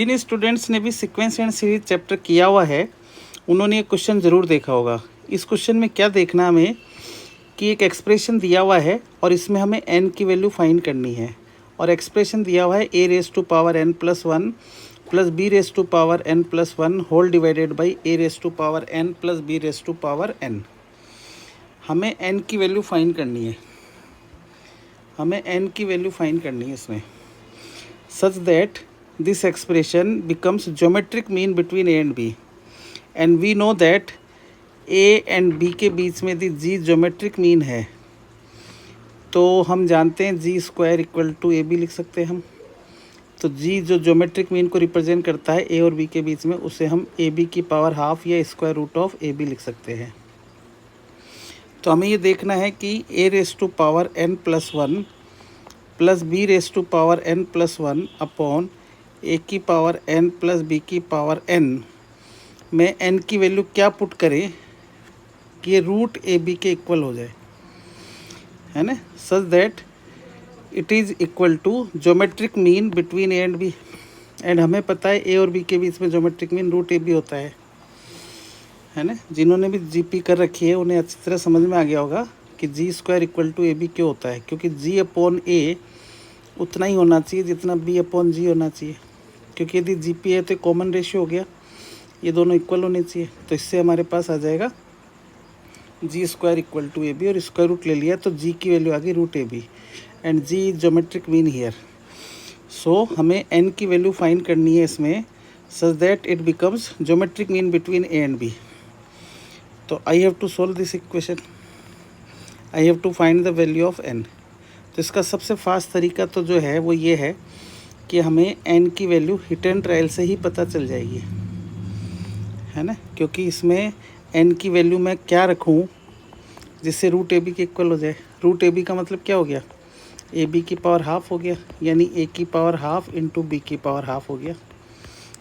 जिन students ने भी sequence and series chapter किया हुआ है उन्होंने ये क्वेश्चन ज़रूर देखा होगा। इस क्वेश्चन में क्या देखना हमें कि एक एक्सप्रेशन दिया हुआ है और इसमें हमें n की वैल्यू फाइंड करनी है और एक्सप्रेशन दिया हुआ है a raise to power n plus one plus B raise to power n plus one whole divided by a raise to power n plus B raise to power n। हमें n की value find करनी है, इसमें such that this expression becomes geometric mean between a and b and we know that a and b के बीच में यदि g geometric mean है तो हम जानते हैं g square equal to A B लिख सकते हैं हम। तो g जो ज्योमेट्रिक मीन को रिप्रेजेंट करता है a और b के बीच में उसे हम ए बी की पावर हाफ या square root of A B लिख सकते हैं। तो हमें ये देखना है कि a raise to power n plus one plus B raise to power n plus one upon A की पावर n प्लस बी की पावर n में n की वैल्यू क्या पुट करें कि ये रूट ए बी के इक्वल हो जाए, है ना, such that it is equal to geometric mean between A and B. And हमें पता है ए और बी के बीच में geometric mean root A B होता है ना। जिन्होंने भी जीपी कर रखी है उन्हें अच्छी तरह समझ में आ गया होगा कि G square equal to A B क्यों होता है, क्योंकि जी अपॉन ए उतना ही होना चाहिए जितना बी अपॉन जी होना चाहिए, क्योंकि यदि जी पी है तो कॉमन रेशियो हो गया, ये दोनों इक्वल होने चाहिए। तो इससे हमारे पास आ जाएगा G square equal to A B और स्क्वायर रूट ले लिया तो जी की वैल्यू आ गई root A B and G is geometric mean here. So हमें एन की वैल्यू फाइंड करनी है इसमें such that it becomes geometric mean between A and B. तो I have to solve this equation, I have to find the value of N. तो इसका सबसे fast तरीका तो जो है वो ये है कि हमें n की वैल्यू हिट एंड ट्रायल से ही पता चल जाएगी, है ना, क्योंकि इसमें n की वैल्यू मैं क्या रखूं जिससे रूट ए बी के इक्वल हो जाए। रूट ए बी का मतलब क्या हो गया, ए बी की पावर हाफ हो गया, यानी ए की पावर हाफ इंटू बी की पावर हाफ हो गया।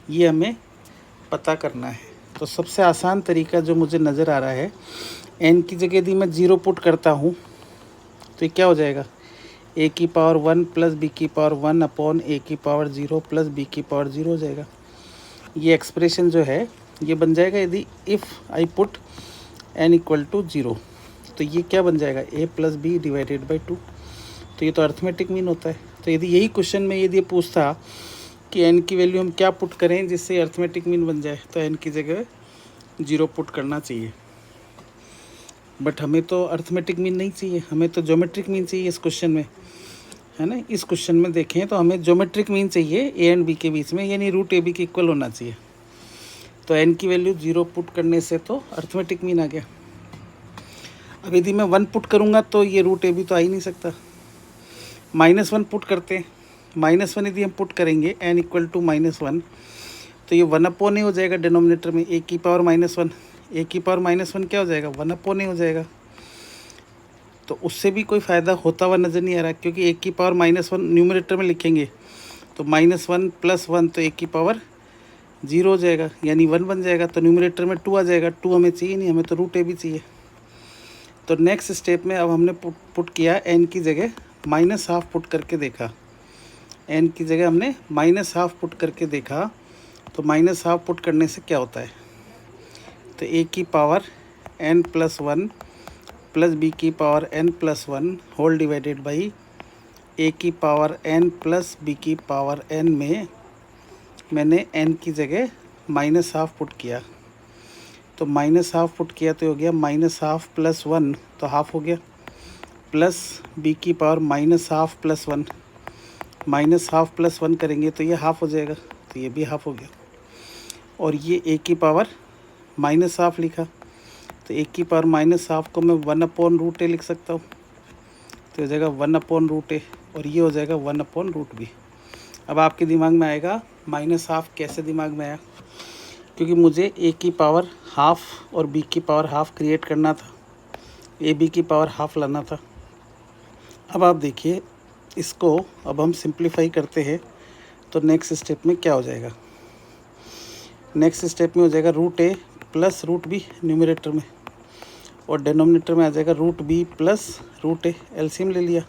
ये हमें पता करना है। तो सबसे आसान तरीका जो मुझे नज़र आ रहा है, n की जगह यदि मैं 0 पुट करता हूँ तो ये क्या हो जाएगा, ए की पावर 1 प्लस बी की पावर 1 अपॉन ए की पावर 0 प्लस बी की पावर 0 हो जाएगा। ये एक्सप्रेशन जो है ये बन जाएगा यदि if I put n equal to 0, तो ये क्या बन जाएगा, a plus B divided by 2। तो ये तो अर्थमेटिक मीन होता है। तो यदि यही क्वेश्चन में यदि पूछता कि n की वैल्यू हम क्या पुट करें जिससे अर्थमेटिक मीन बन जाए, तो n की जगह 0 पुट करना चाहिए। बट हमें तो अर्थमेटिक मीन नहीं चाहिए, हमें तो ज्योमेट्रिक मीन चाहिए इस क्वेश्चन में, है ना। इस क्वेश्चन में देखें तो हमें ज्योमेट्रिक मीन चाहिए ए एंड बी के बीच में, यानी रूट ए बी के इक्वल होना चाहिए। तो एन की वैल्यू 0 पुट करने से तो अर्थमेटिक मीन आ गया। अब यदि मैं 1 पुट करूँगा तो ये रूट ए बी तो आ ही नहीं सकता। -1 पुट करते हैं, -1 यदि हम पुट करेंगे n इक्वल टू -1 तो ये 1 अपॉन ए हो जाएगा डिनोमिनेटर में, ए की पावर -1, ए की पावर -1 क्या हो जाएगा, 1 अपॉन ए हो जाएगा। तो उससे भी कोई फ़ायदा होता हुआ नज़र नहीं आ रहा, क्योंकि एक की पावर -1 न्यूमरेटर में लिखेंगे तो -1 प्लस 1 तो एक की पावर 0 हो जाएगा, यानी 1 बन जाएगा। तो न्यूमरेटर में 2 आ जाएगा, 2 हमें चाहिए नहीं, हमें तो रूट ए भी चाहिए। तो नेक्स्ट स्टेप में अब हमने पुट किया n की जगह -½ पुट करके देखा, n की जगह हमने -½ पुट करके देखा। तो -½ पुट करने से क्या होता है, तो a की power n plus 1 plus B की power n plus 1 whole divided by A की पावर n प्लस बी की पावर n में मैंने n की जगह -½ पुट किया। तो -½ पुट किया तो हो गया -½ प्लस 1 तो हाफ हो गया, प्लस बी की पावर -½ प्लस 1, -½ प्लस 1 करेंगे तो ये हाफ हो जाएगा, तो ये भी हाफ हो गया। और ये ए की पावर -½ लिखा, तो एक की पावर -½ को मैं 1 अपॉन रूट ए लिख सकता हूँ, तो हो जाएगा 1 अपॉन रूट ए, और ये हो जाएगा 1 अपॉन रूट बी। अब आपके दिमाग में आएगा -½ कैसे दिमाग में आया, क्योंकि मुझे ए की पावर हाफ और बी की पावर हाफ क्रिएट करना था, ए बी की पावर हाफ लाना था। अब आप देखिए इसको, अब हम सिंप्लीफाई करते हैं तो नेक्स्ट स्टेप में क्या हो जाएगा, नेक्स्ट स्टेप में हो जाएगा root A plus root B numerator में, और डिनोमिनेटर में आ जाएगा root B plus root A, LCM ले लिया,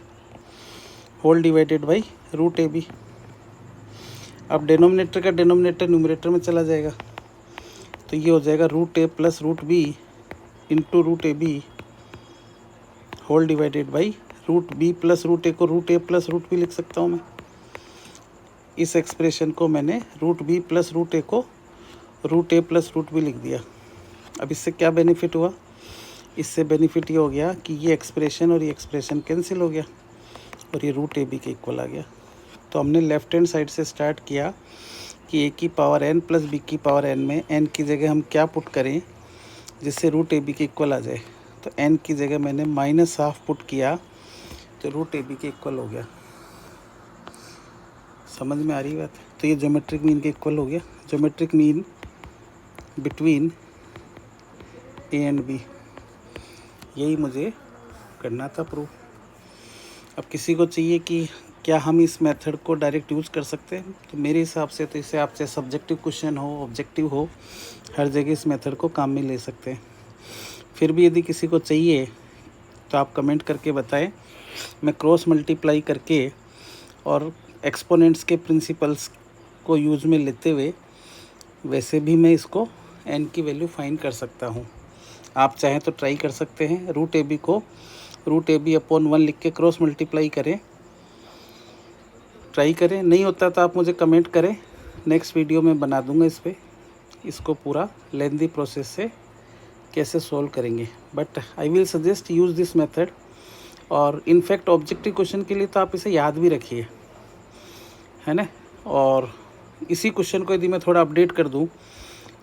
whole divided by root A B. अब डिनोमिनेटर का डिनोमिनेटर न्यूमरेटर में चला जाएगा, तो ये हो जाएगा root A plus root B into root A B whole divided by root B plus root A को root A plus root B लिख सकता हूँ मैं। इस एक्सप्रेशन को मैंने root B plus root A को root A plus root B लिख दिया। अब इससे क्या बेनिफिट हुआ, इससे बेनिफिट ये हो गया कि ये एक्सप्रेशन और ये एक्सप्रेशन कैंसिल हो गया और ये रूट ए बी के इक्वल आ गया। तो हमने लेफ्ट हैंड साइड से स्टार्ट किया कि ए की पावर एन प्लस बी की पावर एन में एन की जगह हम क्या पुट करें जिससे रूट ए बी के इक्वल आ जाए। तो एन की जगह मैंने -½ पुट किया तो रूट ए बी के इक्वल हो गया। समझ में आ रही बात? तो ये ज्योमेट्रिक मीन के इक्वल हो गया, geometric mean between A and B. यही मुझे करना था प्रूव। अब किसी को चाहिए कि क्या हम इस मेथड को डायरेक्ट यूज़ कर सकते हैं, तो मेरे हिसाब से तो इसे आप चाहे सब्जेक्टिव क्वेश्चन हो ऑब्जेक्टिव हो हर जगह इस मेथड को काम में ले सकते हैं। फिर भी यदि किसी को चाहिए तो आप कमेंट करके बताएं, मैं क्रॉस मल्टीप्लाई करके और एक्सपोनेंट्स के प्रिंसिपल्स को यूज़ में लेते हुए वैसे भी मैं इसको एन की वैल्यू फाइंड कर सकता हूँ। आप चाहें तो ट्राई कर सकते हैं, रूट ए बी को रूट ए बी अपॉन 1 लिख के क्रॉस मल्टीप्लाई करें, ट्राई करें। नहीं होता तो आप मुझे कमेंट करें, नेक्स्ट वीडियो में बना दूंगा इस पर, इसको पूरा लेंदी प्रोसेस से कैसे सोल्व करेंगे। But I will suggest use this method. और इनफैक्ट ऑब्जेक्टिव क्वेश्चन के लिए तो आप इसे याद भी रखिए, है ना। और इसी क्वेश्चन को यदि मैं थोड़ा अपडेट कर दूं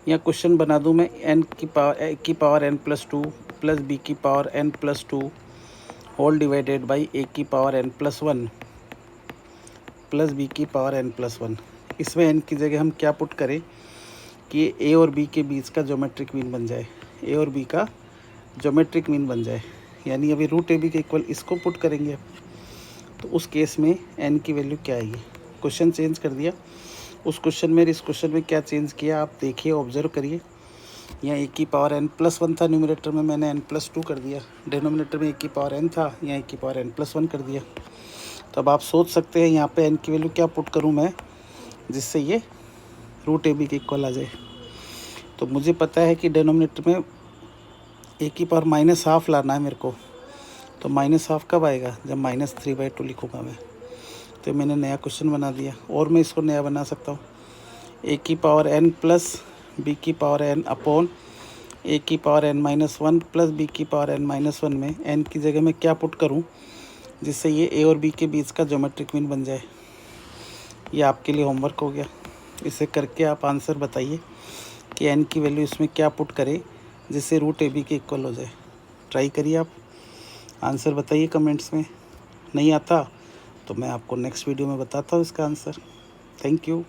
या क्वेश्चन बना दूं मैं एन की power n plus 2 plus B की power n plus 2 whole divided by A की power n plus 1 plus B की पावर एन प्लस 1। इसमें एन की जगह हम क्या पुट करें कि ए और बी के बीच का ज्योमेट्रिक मीन बन जाए, ए और बी का ज्योमेट्रिक मीन बन जाए। यानी अभी रूट ए बी के इक्वल इसको पुट करेंगे, तो उस केस में एन की वैल्यू क्या आएगी। क्वेश्चन चेंज कर दिया, उस क्वेश्चन में इस क्वेश्चन में क्या चेंज किया आप देखिए, ऑब्जर्व करिए। यहाँ ए की पावर एन प्लस 1 था, न्यूमरेटर में मैंने एन प्लस 2 कर दिया। डिनोमिनेटर में ए की पावर एन था, यहाँ ए की पावर एन प्लस 1 कर दिया। तो अब आप सोच सकते हैं यहाँ पे एन की वैल्यू क्या पुट करूँ मैं जिससे ये रूट ए बी के इक्वल आ जाए। तो मुझे पता है कि डिनोमिनेटर में ए की पावर -½ लाना है मेरे को, तो -½ कब आएगा जब -3/2 लिखूँगा मैं। तो मैंने नया क्वेश्चन बना दिया, और मैं इसको नया बना सकता हूँ। ए की पावर एन प्लस बी की पावर एन अपॉन ए की पावर एन -1 प्लस बी की पावर एन -1 में एन की जगह मैं क्या पुट करूँ जिससे ये ए और बी के बीच का ज्योमेट्रिक मीन बन जाए। ये आपके लिए होमवर्क हो गया, इसे करके आप आंसर बताइए कि एन की वैल्यू इसमें क्या पुट करें जिससे रूट ए बी के इक्वल हो जाए। ट्राई करिए आप, आंसर बताइए कमेंट्स में। नहीं आता तो मैं आपको नेक्स्ट वीडियो में बताता हूँ इसका आंसर। Thank you.